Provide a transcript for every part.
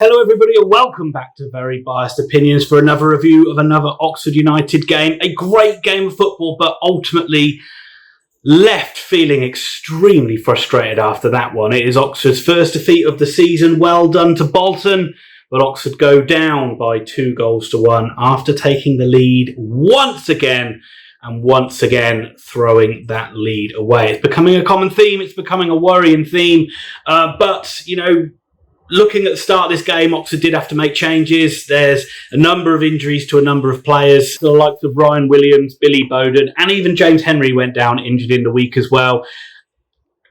Hello everybody and welcome back to Very Biased Opinions for another review of another Oxford United game. A great game of football, but ultimately left feeling extremely frustrated after that one. It is Oxford's first defeat of the season. Well done to Bolton, but Oxford go down by 2-1 after taking the lead once again and once again throwing that lead away. It's becoming a common theme. It's becoming a worrying theme. Looking at the start of this game, Oxford did have to make changes. There's a number of injuries to a number of players. The likes of Ryan Williams, Billy Bowden, and even James Henry went down injured in the week as well.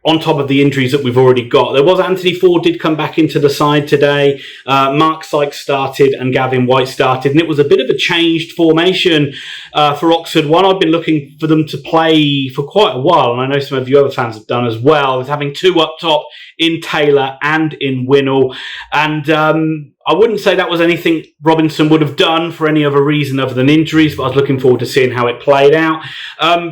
On top of the injuries that we've already got. There was Anthony Ford did come back into the side today. Mark Sykes started and Gavin White started. And it was a bit of a changed formation for Oxford. One I've been looking for them to play for quite a while. And I know some of you other fans have done as well. Is having two up top in Taylor and in Winnell. And I wouldn't say that was anything Robinson would have done for any other reason other than injuries, but I was looking forward to seeing how it played out.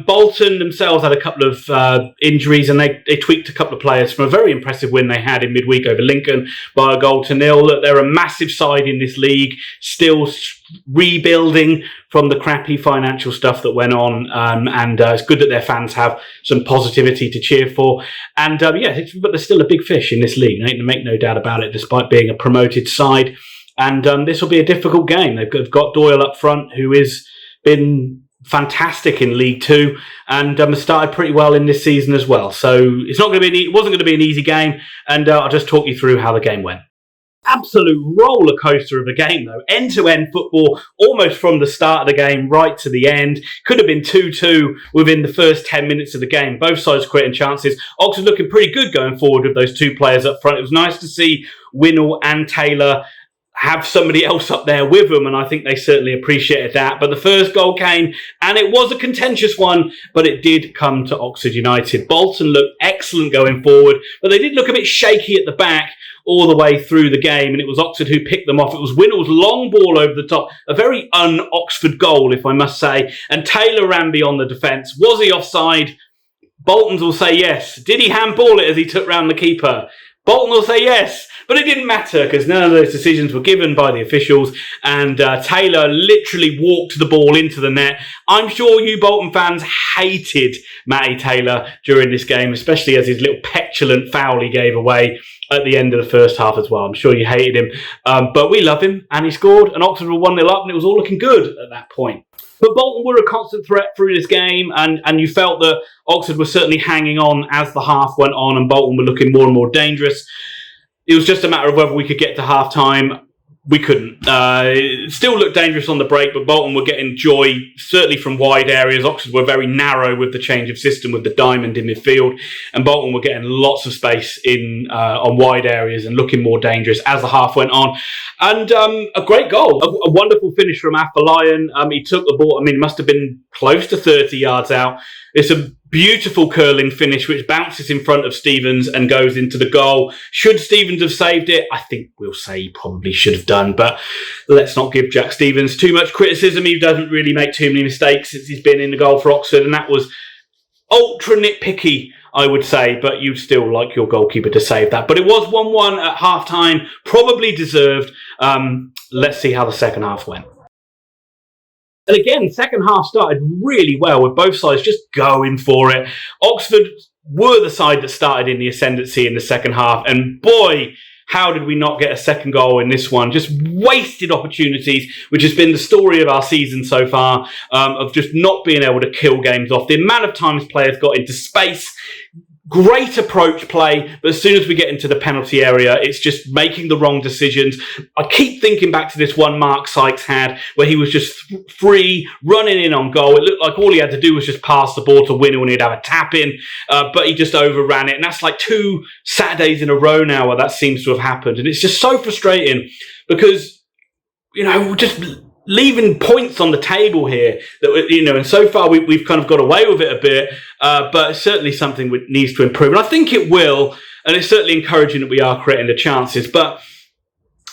Bolton themselves had a couple of injuries and they tweaked a couple of players from a very impressive win they had in midweek over Lincoln by 1-0. Look, they're a massive side in this league, still rebuilding from the crappy financial stuff that went on, and it's good that their fans have some positivity to cheer for. And but there's still a big fish in this league, make no doubt about it, despite being a promoted side. And this will be a difficult game. They've got Doyle up front, who has been fantastic in League Two and has started pretty well in this season as well. So it wasn't going to be an easy game, and I'll just talk you through how the game went. Absolute roller coaster of a game though. End-to-end football, almost from the start of the game right to the end. Could have been 2-2 within the first 10 minutes of the game. Both sides creating chances. Oxford looking pretty good going forward with those two players up front. It was nice to see Winnell and Taylor have somebody else up there with them, and I think they certainly appreciated that. But the first goal came, and it was a contentious one, but it did come to Oxford United. Bolton looked excellent going forward, but they did look a bit shaky at the back all the way through the game, and it was Oxford who picked them off. It was Winnell's long ball over the top, a very un-Oxford goal, if I must say, and Taylor ran beyond the defence. Was he offside? Bolton's will say yes. Did he handball it as he took round the keeper? Bolton will say yes, but it didn't matter because none of those decisions were given by the officials, and Taylor literally walked the ball into the net. I'm sure you Bolton fans hated Matty Taylor during this game, especially as his little petulant foul he gave away at the end of the first half as well. I'm sure you hated him, but we love him, and he scored, and Oxford were 1-0 up, and it was all looking good at that point. But Bolton were a constant threat through this game, and you felt that Oxford was certainly hanging on as the half went on, and Bolton were looking more and more dangerous. It was just a matter of whether we could get to half-time. We couldn't. It still looked dangerous on the break, but Bolton were getting joy, certainly from wide areas. Oxford were very narrow with the change of system with the diamond in midfield, and Bolton were getting lots of space in on wide areas and looking more dangerous as the half went on. And a great goal, a wonderful finish from Afolayan. He took the ball, it must have been close to 30 yards out. It's a beautiful curling finish which bounces in front of Stevens and goes into the goal. Should Stevens have saved it? I think we'll say he probably should have done, but let's not give Jack Stevens too much criticism. He doesn't really make too many mistakes since he's been in the goal for Oxford, and that was ultra nitpicky, I would say, but you'd still like your goalkeeper to save that. But it was 1-1 at half-time, probably deserved. Let's see how the second half went. And again, second half started really well with both sides just going for it. Oxford were the side that started in the ascendancy in the second half. And boy, how did we not get a second goal in this one? Just wasted opportunities, which has been the story of our season so far, of just not being able to kill games off. The amount of times players got into space, great approach play, but as soon as we get into the penalty area, it's just making the wrong decisions. I keep thinking back to this one Mark Sykes had, where he was just free, running in on goal. It looked like all he had to do was just pass the ball to Winnell and he'd have a tap in, but he just overran it. And that's like 2 Saturdays in a row now where that seems to have happened. And it's just so frustrating because, just leaving points on the table here that, and so far we've kind of got away with it a bit, but it's certainly something that needs to improve. And I think it will, and it's certainly encouraging that we are creating the chances. But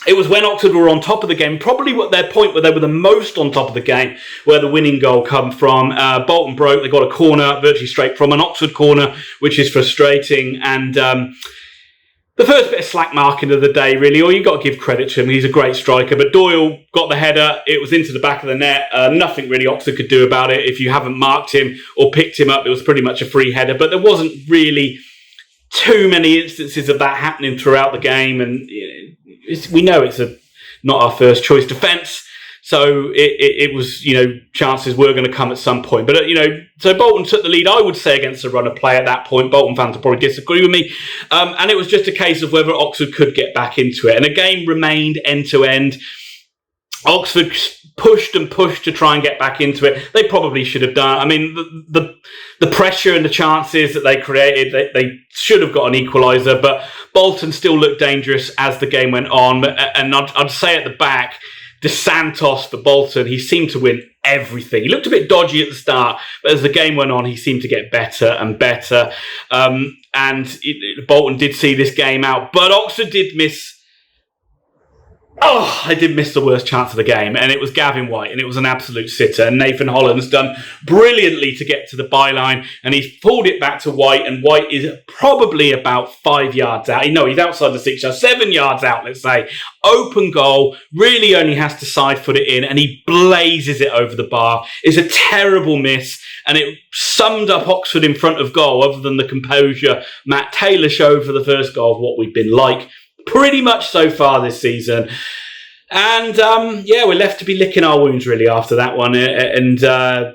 it was when Oxford were on top of the game, probably at their point where they were the most on top of the game, where the winning goal come from. Bolton broke, they got a corner virtually straight from an Oxford corner, which is frustrating. And The first bit of slack marking of the day, really, or you've got to give credit to him. He's a great striker, but Doyle got the header. It was into the back of the net. Nothing really Oxford could do about it. If you haven't marked him or picked him up, it was pretty much a free header, but there wasn't really too many instances of that happening throughout the game, and we know it's not our first choice defence. So it was, chances were going to come at some point. But, so Bolton took the lead, I would say, against a run of play at that point. Bolton fans will probably disagree with me. And it was just a case of whether Oxford could get back into it. And the game remained end-to-end. Oxford pushed and pushed to try and get back into it. They probably should have done. I mean, the pressure and the chances that they created, they should have got an equaliser. But Bolton still looked dangerous as the game went on. And I'd say at the back, De Santos for Bolton, he seemed to win everything. He looked a bit dodgy at the start, but as the game went on, he seemed to get better and better. Bolton did see this game out, but Oxford did miss. I did miss the worst chance of the game, and it was Gavin White, and it was an absolute sitter. And Nathan Holland's done brilliantly to get to the byline, and he's pulled it back to White, and White is probably about 5 yards out. No, he's outside the 6 yards, 7 yards out, let's say. Open goal, really only has to side foot it in, and he blazes it over the bar. It's a terrible miss, and it summed up Oxford in front of goal, other than the composure Matt Taylor showed for the first goal of what we've been like pretty much so far this season. And we're left to be licking our wounds really after that one. And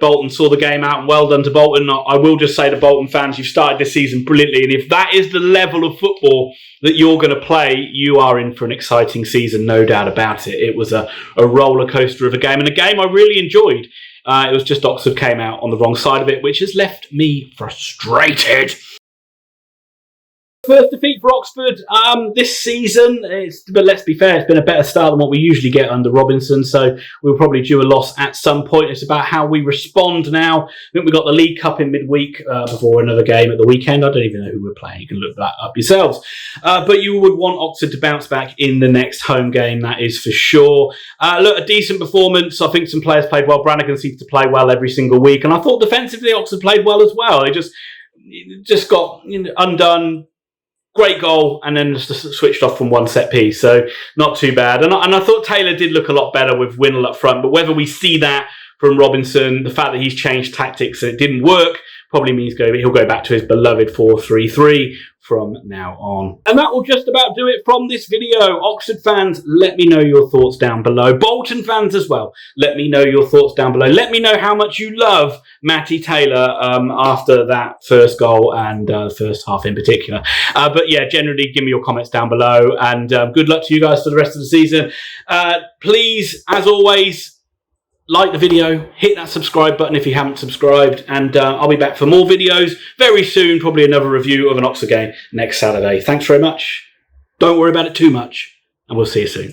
Bolton saw the game out, and well done to Bolton. I will just say to Bolton fans, you've started this season brilliantly, and if that is the level of football that you're going to play, you are in for an exciting season, no doubt about it. It was a roller coaster of a game, and a game I really enjoyed. It was just Oxford came out on the wrong side of it, which has left me frustrated. First defeat for Oxford this season, but let's be fair, it's been a better start than what we usually get under Robinson, so we'll probably due a loss at some point. It's about how we respond now. I think we've got the League Cup in midweek before another game at the weekend. I don't even know who we're playing. You can look that up yourselves. But you would want Oxford to bounce back in the next home game, that is for sure. Look, a decent performance. I think some players played well. Brannigan seems to play well every single week, and I thought defensively Oxford played well as well. They just got undone. Great goal, and then just switched off from one set piece, so not too bad. And I thought Taylor did look a lot better with Winnell up front, but whether we see that from Robinson, the fact that he's changed tactics and it didn't work, probably means he'll go back to his beloved 4-3-3 from now on. And that will just about do it from this video. Oxford fans, let me know your thoughts down below. Bolton fans as well, let me know your thoughts down below. Let me know how much you love Matty Taylor after that first goal and first half in particular. But yeah, generally give me your comments down below, and good luck to you guys for the rest of the season. Please, as always, like the video, hit that subscribe button if you haven't subscribed, and I'll be back for more videos very soon, probably another review of an Oxford game next Saturday. Thanks very much. Don't worry about it too much, and we'll see you soon.